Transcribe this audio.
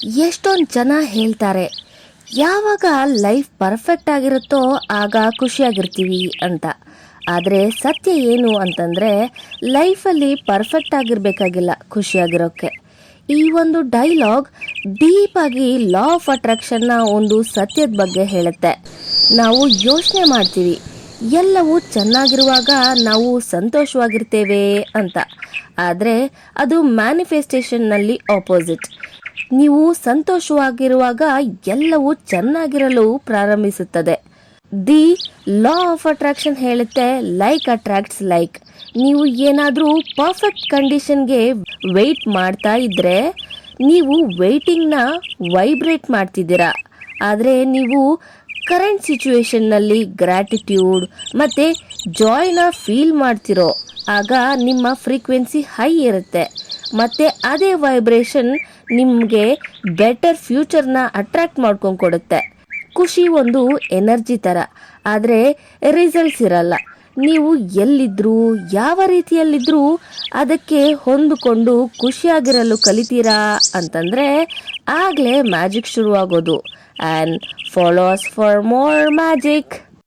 ಎಷ್ಟೊಂದು ಜನ ಹೇಳ್ತಾರೆ, ಯಾವಾಗ ಲೈಫ್ ಪರ್ಫೆಕ್ಟ್ ಆಗಿರುತ್ತೋ ಆಗ ಖುಷಿಯಾಗಿರ್ತೀವಿ ಅಂತ. ಆದರೆ ಸತ್ಯ ಏನು ಅಂತಂದರೆ, ಲೈಫಲ್ಲಿ ಪರ್ಫೆಕ್ಟ್ ಆಗಿರಬೇಕಾಗಿಲ್ಲ ಖುಷಿಯಾಗಿರೋಕ್ಕೆ. ಈ ಒಂದು ಡೈಲಾಗ್ ಡೀಪಾಗಿ ಲಾ ಆಫ್ ಅಟ್ರಾಕ್ಷನ್ನ ಒಂದು ಸತ್ಯದ ಬಗ್ಗೆ ಹೇಳುತ್ತೆ. ನಾವು ಯೋಚನೆ ಮಾಡ್ತೀವಿ, ಎಲ್ಲವೂ ಚೆನ್ನಾಗಿರುವಾಗ ನಾವು ಸಂತೋಷವಾಗಿರ್ತೇವೆ ಅಂತ. ಆದರೆ ಅದು ಮ್ಯಾನಿಫೆಸ್ಟೇಷನ್ನಲ್ಲಿ ಆಪೋಸಿಟ್. ನೀವು ಸಂತೋಷವಾಗಿರುವಾಗ ಎಲ್ಲವೂ ಚೆನ್ನಾಗಿರಲು ಪ್ರಾರಂಭಿಸುತ್ತದೆ. ದಿ ಲಾ ಆಫ್ ಅಟ್ರಾಕ್ಷನ್ ಹೇಳುತ್ತೆ, ಲೈಕ್ ಅಟ್ರಾಕ್ಟ್ಸ್ ಲೈಕ್. ನೀವು ಏನಾದರೂ ಪರ್ಫೆಕ್ಟ್ ಕಂಡೀಷನ್ಗೆ ವೆಯ್ಟ್ ಮಾಡ್ತಾ ಇದ್ರೆ ನೀವು ವೆಯ್ಟಿಂಗ್ನ ವೈಬ್ರೇಟ್ ಮಾಡ್ತಿದ್ದೀರಾ. ಆದರೆ ನೀವು ಕರೆಂಟ್ ಸಿಚುವೇಶನ್ನಲ್ಲಿ ಗ್ರ್ಯಾಟಿಟ್ಯೂಡ್ ಮತ್ತು ಜಾಯ್ನ ಫೀಲ್ ಮಾಡ್ತಿರೋ ಆಗ ನಿಮ್ಮ ಫ್ರೀಕ್ವೆನ್ಸಿ ಹೈ ಇರುತ್ತೆ. ಮತ್ತು ಅದೇ ವೈಬ್ರೇಷನ್ ನಿಮಗೆ ಬೆಟರ್ ಫ್ಯೂಚರ್ನ ಅಟ್ರ್ಯಾಕ್ಟ್ ಮಾಡ್ಕೊಂಡು ಕೊಡುತ್ತೆ. ಖುಷಿ ಒಂದು ಎನರ್ಜಿ ಥರ, ಆದರೆ ರಿಸಲ್ಟ್ಸ್ ಇರಲ್ಲ. ನೀವು ಎಲ್ಲಿದ್ದರೂ ಯಾವ ರೀತಿಯಲ್ಲಿದ್ದರೂ ಅದಕ್ಕೆ ಹೊಂದಿಕೊಂಡು ಖುಷಿಯಾಗಿರಲು ಕಲಿತೀರಾ ಅಂತಂದರೆ ಆಗಲೇ ಮ್ಯಾಜಿಕ್ ಶುರುವಾಗೋದು. And follow us for more magic.